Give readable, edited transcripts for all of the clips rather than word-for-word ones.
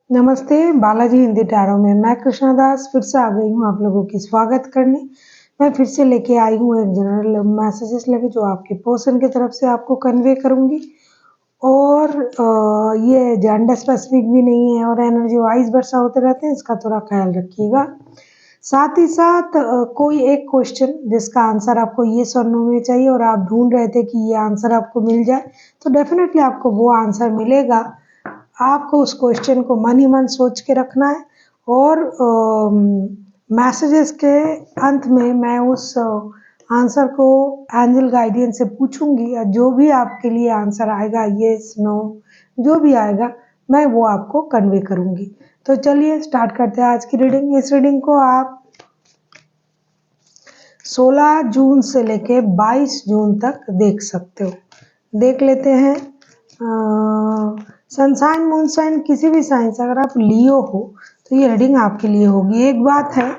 नमस्ते, बालाजी हिंदी टैरो में मैं कृष्णा दास फिर से आ गई हूँ आप लोगों की स्वागत करने। मैं फिर से लेके आई हूँ एक जनरल मैसेजेस लेके जो आपके पर्सन की तरफ से आपको कन्वे करूँगी। और ये जेंडर स्पेसिफिक भी नहीं है और एनर्जी वाइज वर्षा होते रहते हैं, इसका थोड़ा ख्याल रखिएगा। साथ ही साथ कोई एक क्वेश्चन जिसका आंसर आपको येस और नो में चाहिए और आप ढूंढ रहे थे कि ये आंसर आपको मिल जाए, तो डेफिनेटली आपको वो आंसर मिलेगा। आपको उस क्वेश्चन को मन ही मन सोच के रखना है और मैसेजेस के अंत में मैं उस आंसर को एंजल गाइडेंस से पूछूंगी और जो भी आपके लिए आंसर आएगा, येस नो जो भी आएगा, मैं वो आपको कन्वे करूंगी। तो चलिए स्टार्ट करते हैं आज की रीडिंग। इस रीडिंग को आप 16 जून से लेके 22 जून तक देख सकते हो। देख लेते हैं। सनसाइन मूनसाइन किसी भी साइन से अगर आप लियो हो तो ये रीडिंग आपके लिए होगी। एक बात है,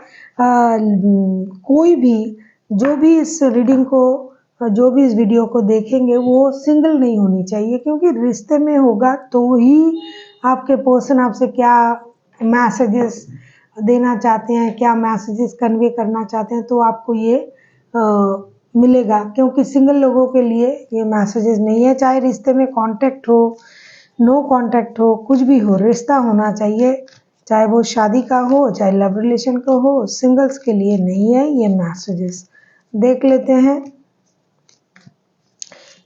कोई भी जो भी इस रीडिंग को जो भी इस वीडियो को देखेंगे वो सिंगल नहीं होनी चाहिए, क्योंकि रिश्ते में होगा तो ही आपके पर्सन आपसे क्या मैसेजेस देना चाहते हैं, क्या मैसेजेस कन्वे करना चाहते हैं, तो आपको ये मिलेगा। क्योंकि सिंगल लोगों के लिए ये मैसेजेस नहीं है। चाहे रिश्ते में कांटेक्ट हो, नो कांटेक्ट हो, कुछ भी हो, रिश्ता होना चाहिए, चाहे वो शादी का हो चाहे लव रिलेशन का हो, सिंगल्स के लिए नहीं है ये मैसेजेस। देख लेते हैं।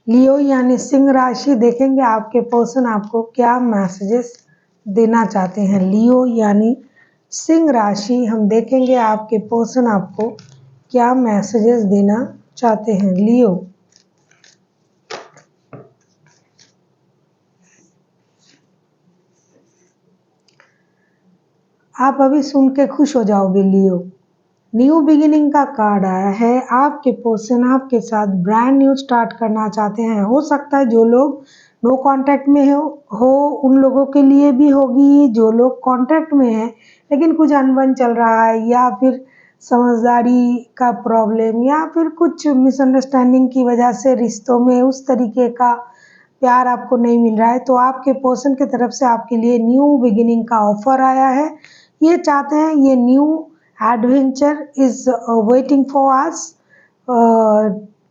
लियो यानी सिंह राशि, देखेंगे आपके पर्सन आपको क्या मैसेजेस देना चाहते हैं। लियो यानी सिंह राशि, हम देखेंगे आपके पर्सन आपको क्या मैसेजेस देना चाहते हैं। लियो, आप अभी सुन के खुश हो जाओगे। लियो, न्यू बिगिनिंग का कार्ड आया है। आपके पर्सन आपके साथ ब्रांड न्यू स्टार्ट करना चाहते हैं। हो सकता है जो लोग नो कांटेक्ट में हो उन लोगों के लिए भी होगी, जो लोग कांटेक्ट में हैं लेकिन कुछ अनबन चल रहा है, या फिर समझदारी का प्रॉब्लम, या फिर कुछ मिसअंडरस्टैंडिंग की वजह से रिश्तों में उस तरीके का प्यार आपको नहीं मिल रहा है, तो आपके पर्सन की तरफ से आपके लिए न्यू बिगिनिंग का ऑफर आया है। ये चाहते हैं ये new adventure is waiting for us,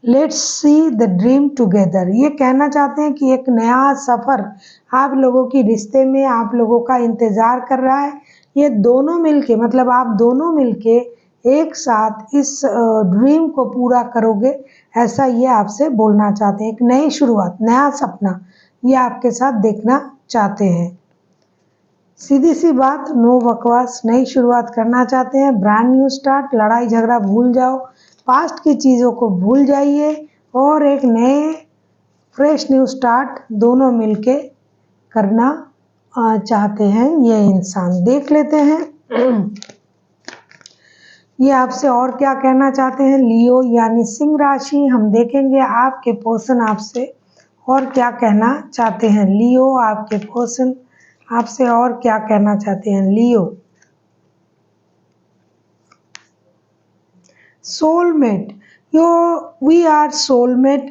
let's see the dream together. ये कहना चाहते हैं कि एक नया सफ़र आप लोगों की रिश्ते में आप लोगों का इंतज़ार कर रहा है। ये दोनों मिलके, मतलब आप दोनों मिलके एक साथ इस ड्रीम को पूरा करोगे, ऐसा ये आपसे बोलना चाहते हैं। एक नई शुरुआत, नया सपना ये आपके साथ देखना चाहते हैं। सीधी सी बात, नो बकवास, नई शुरुआत करना चाहते हैं। ब्रांड न्यू स्टार्ट, लड़ाई झगड़ा भूल जाओ, पास्ट की चीज़ों को भूल जाइए और एक नए फ्रेश न्यू स्टार्ट दोनों मिलके करना चाहते हैं ये इंसान। देख लेते हैं ये आपसे और क्या कहना चाहते हैं। लियो यानी सिंह राशि, हम देखेंगे आपके पर्सन आपसे और क्या कहना चाहते हैं। लियो, आपके पर्सन आपसे और क्या कहना चाहते हैं। लियो, soulmate, we are soulmate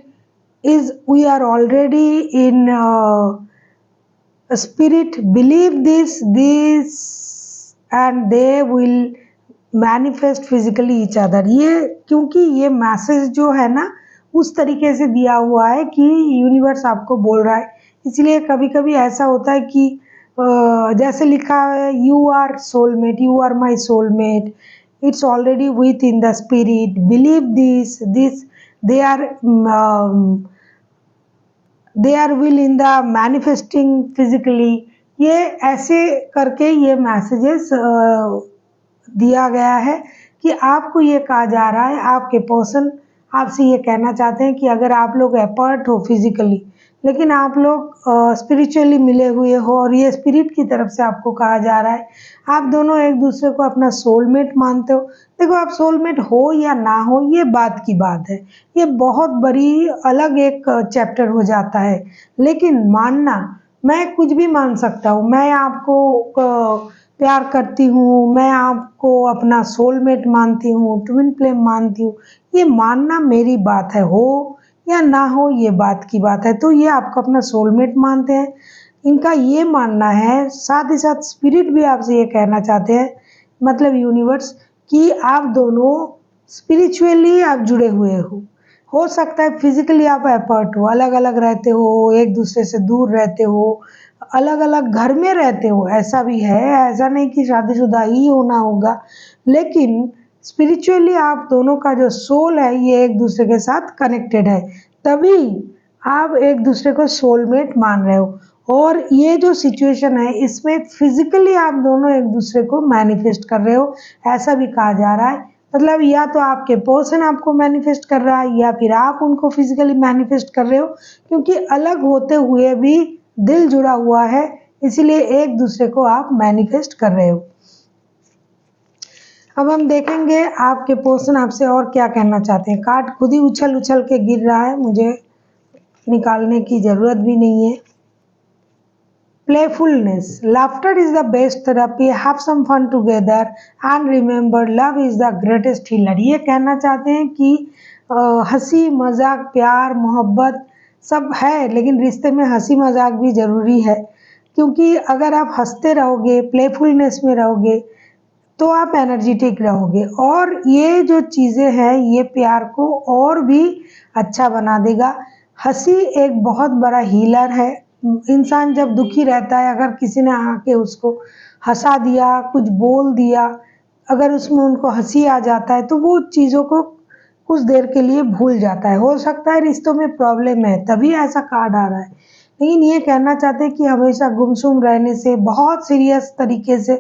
is we are already in spirit, believe this and they will manifest physically each other। ये क्योंकि ये मैसेज जो है ना उस तरीके से दिया हुआ है कि यूनिवर्स आपको बोल रहा है, इसलिए कभी कभी ऐसा होता है कि जैसे लिखा है you are soulmate, you are my soulmate, it's already within the spirit, believe this they are will in the manifesting physically। ये ऐसे करके ये मैसेजेस दिया गया है कि आपको ये कहा जा रहा है, आपके पर्सन आपसे ये कहना चाहते हैं कि अगर आप लोग अपार्ट हो फिजिकली लेकिन आप लोग स्पिरिचुअली मिले हुए हो, और ये स्पिरिट की तरफ से आपको कहा जा रहा है आप दोनों एक दूसरे को अपना सोलमेट मानते हो। देखो, आप सोलमेट हो या ना हो ये बात की बात है, ये बहुत बड़ी अलग एक चैप्टर हो जाता है। लेकिन मानना, मैं कुछ भी मान सकता हूँ, मैं आपको प्यार करती हूँ, मैं आपको अपना सोलमेट मानती हूँ, ट्विन फ्लेम मानती हूँ, ये मानना मेरी बात है, हो या ना हो ये बात की बात है। तो ये आपको अपना सोलमेट मानते हैं, इनका ये मानना है, साथ ही साथ स्पिरिट भी आपसे ये कहना चाहते हैं, मतलब यूनिवर्स, कि आप दोनों स्पिरिचुअली आप जुड़े हुए हो सकता है फिजिकली आप अपार्ट हो, अलग अलग रहते हो, एक दूसरे से दूर रहते हो, अलग अलग घर में रहते हो, ऐसा भी है। ऐसा नहीं कि शादीशुदा ही होना होगा, लेकिन स्पिरिचुअली आप दोनों का जो सोल है ये एक दूसरे के साथ कनेक्टेड है, तभी आप एक दूसरे को सोलमेट मान रहे हो। और ये जो सिचुएशन है इसमें फिजिकली आप दोनों एक दूसरे को मैनिफेस्ट कर रहे हो, ऐसा भी कहा जा रहा है। मतलब या तो आपके पर्सन आपको मैनिफेस्ट कर रहा है या फिर आप उनको फिजिकली मैनिफेस्ट कर रहे हो, क्योंकि अलग होते हुए भी दिल जुड़ा हुआ है, इसीलिए एक दूसरे को आप मैनिफेस्ट कर रहे हो। अब हम देखेंगे आपके पर्सन आपसे और क्या कहना चाहते हैं। कार्ड खुद ही उछल उछल के गिर रहा है, मुझे निकालने की जरूरत भी नहीं है। Playfulness. Laughter is the best therapy. Have some fun together and remember love is the greatest healer. ये कहना चाहते हैं कि हंसी मजाक प्यार मोहब्बत सब है, लेकिन रिश्ते में हंसी मजाक भी ज़रूरी है, क्योंकि अगर आप हंसते रहोगे, प्लेफुलनेस में रहोगे, तो आप एनर्जेटिक रहोगे और ये जो चीज़ें हैं ये प्यार को और भी अच्छा बना देगा। हंसी एक बहुत बड़ा हीलर है। इंसान जब दुखी रहता है, अगर किसी ने आके उसको हंसा दिया, कुछ बोल दिया, अगर उसमें उनको हंसी आ जाता है तो वो चीज़ों को कुछ देर के लिए भूल जाता है। हो सकता है रिश्तों में प्रॉब्लम है तभी ऐसा कार्ड आ रहा है, लेकिन ये कहना चाहते हैं कि हमेशा गुमसुम रहने से, बहुत सीरियस तरीके से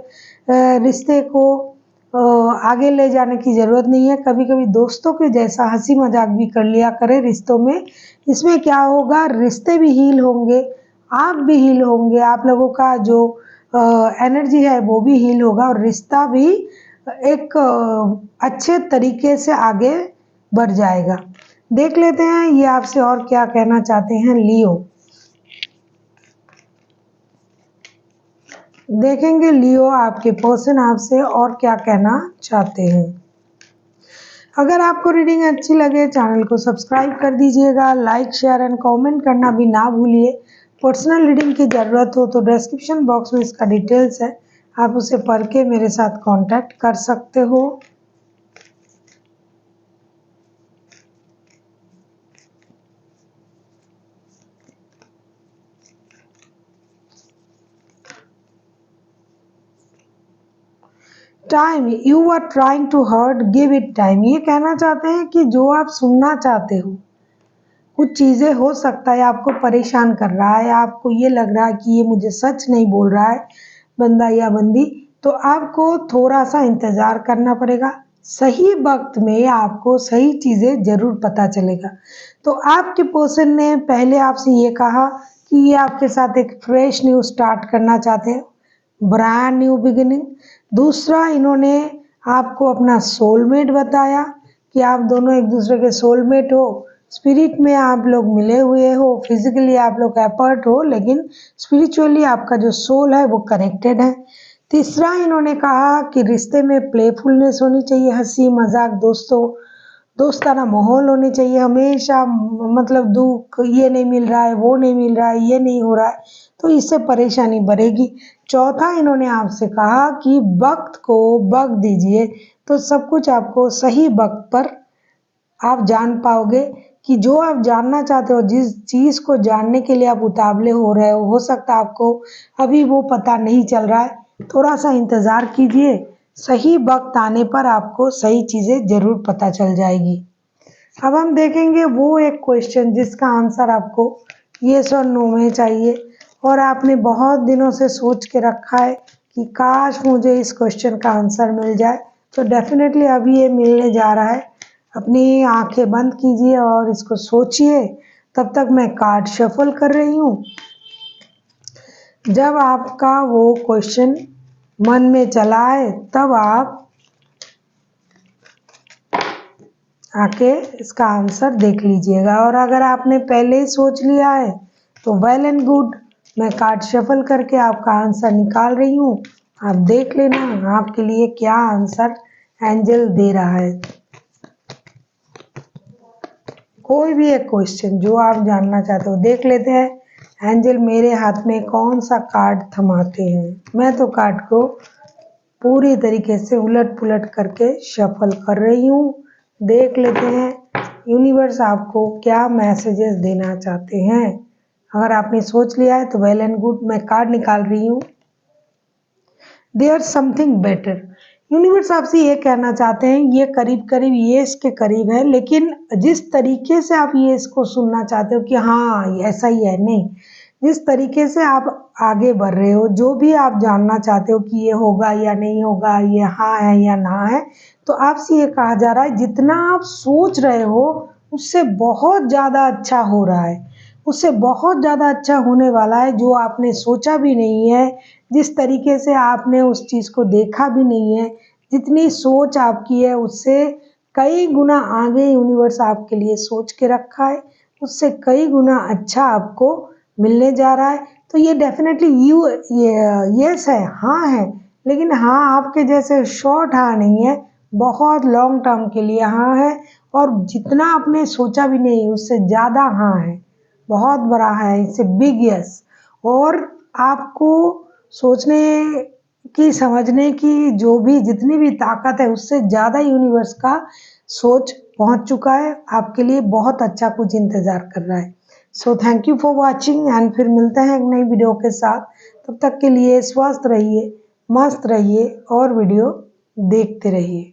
रिश्ते को आगे ले जाने की ज़रूरत नहीं है। कभी कभी दोस्तों के जैसा हंसी मजाक भी कर लिया करें रिश्तों में। इसमें क्या होगा, रिश्ते भी हील होंगे, आप भी हील होंगे, आप लोगों का जो एनर्जी है वो भी हील होगा और रिश्ता भी एक अच्छे तरीके से आगे बढ़ जाएगा। देख लेते हैं ये आपसे और क्या कहना चाहते हैं लियो। देखेंगे लियो आपके पर्सन आपसे और क्या कहना चाहते हैं। अगर आपको रीडिंग अच्छी लगे चैनल को सब्सक्राइब कर दीजिएगा, लाइक शेयर एंड कमेंट करना भी ना भूलिए। पर्सनल रीडिंग की ज़रूरत हो तो डिस्क्रिप्शन बॉक्स में इसका डिटेल्स है, आप उसे पढ़ के मेरे साथ कांटेक्ट कर सकते हो। Time, you are trying to hurt, give it time. ये कहना चाहते हैं कि जो आप सुनना चाहते हो, कुछ चीज़ें हो सकता है आपको परेशान कर रहा है, आपको ये लग रहा है कि ये मुझे सच नहीं बोल रहा है बंदा या बंदी, तो आपको थोड़ा सा इंतज़ार करना पड़ेगा। सही वक्त में आपको सही चीज़ें ज़रूर पता चलेगा। तो आपके पर्सन ने पहले आपसे ये कहा कि ये आपके साथ एक फ्रेश न्यू स्टार्ट करना चाहते हैं, ब्रांड न्यू बिगिनिंग। दूसरा, इन्होंने आपको अपना सोलमेट बताया कि आप दोनों एक दूसरे के सोलमेट हो, स्पिरिट में आप लोग मिले हुए हो, फिजिकली आप लोग अपार्ट हो, लेकिन स्पिरिचुअली आपका जो सोल है वो कनेक्टेड है। तीसरा, इन्होंने कहा कि रिश्ते में प्लेफुलनेस होनी चाहिए, हंसी मजाक, दोस्ताना माहौल होने चाहिए हमेशा। मतलब दुख, ये नहीं मिल रहा है, वो नहीं मिल रहा है, ये नहीं हो रहा है, तो इससे परेशानी बढ़ेगी। चौथा, इन्होंने आपसे कहा कि वक्त को वक्त दीजिए, तो सब कुछ आपको सही वक्त पर आप जान पाओगे कि जो आप जानना चाहते हो, जिस चीज़ को जानने के लिए आप उतावले हो रहे हो सकता है आपको अभी वो पता नहीं चल रहा है। थोड़ा सा इंतज़ार कीजिए, सही वक्त आने पर आपको सही चीज़ें ज़रूर पता चल जाएगी। अब हम देखेंगे वो एक क्वेश्चन जिसका आंसर आपको येस और नो में चाहिए और आपने बहुत दिनों से सोच के रखा है कि काश मुझे इस क्वेश्चन का आंसर मिल जाए, तो डेफिनेटली अभी ये मिलने जा रहा है। अपनी आंखें बंद कीजिए और इसको सोचिए, तब तक मैं कार्ड शफल कर रही हूँ। जब आपका वो क्वेश्चन मन में चला आए तब आप आके इसका आंसर देख लीजिएगा, और अगर आपने पहले ही सोच लिया है तो वेल एंड गुड। मैं कार्ड शफल करके आपका आंसर निकाल रही हूँ, आप देख लेना आपके लिए क्या आंसर एंजल दे रहा है। कोई भी एक क्वेश्चन जो आप जानना चाहते हो देख लेते हैं एंजल मेरे हाथ में कौन सा कार्ड थमाते हैं। मैं तो कार्ड को पूरी तरीके से उलट पुलट करके शफल कर रही हूँ। देख लेते हैं यूनिवर्स आपको क्या मैसेजेस देना चाहते हैं। अगर आपने सोच लिया है तो वेल एंड गुड। मैं कार्ड निकाल रही हूँ। There something better. यूनिवर्स आपसे ये कहना चाहते हैं, ये करीब करीब ये इसके करीब है, लेकिन जिस तरीके से आप ये इसको सुनना चाहते हो कि हाँ ऐसा ही है, नहीं, जिस तरीके से आप आगे बढ़ रहे हो, जो भी आप जानना चाहते हो कि ये होगा या नहीं होगा, ये हाँ है या ना है, तो आपसे ये कहा जा रहा है जितना आप सोच रहे हो उससे बहुत ज़्यादा अच्छा हो रहा है, उससे बहुत ज़्यादा अच्छा होने वाला है। जो आपने सोचा भी नहीं है, जिस तरीके से आपने उस चीज़ को देखा भी नहीं है, जितनी सोच आपकी है उससे कई गुना आगे यूनिवर्स आपके लिए सोच के रखा है, उससे कई गुना अच्छा आपको मिलने जा रहा है। तो ये डेफिनेटली यस है, हाँ है, लेकिन हाँ आपके जैसे शॉर्ट हाँ नहीं है, बहुत लॉन्ग टर्म के लिए हाँ है, और जितना आपने सोचा भी नहीं उससे ज़्यादा हाँ है, बहुत बड़ा है, इट्स ए बिग यस। और आपको सोचने की, समझने की जो भी जितनी भी ताकत है उससे ज़्यादा यूनिवर्स का सोच पहुंच चुका है। आपके लिए बहुत अच्छा कुछ इंतज़ार कर रहा है। So thank you for watching and फिर मिलते हैं एक नई वीडियो के साथ। तब तक के लिए स्वस्थ रहिए, मस्त रहिए और वीडियो देखते रहिए।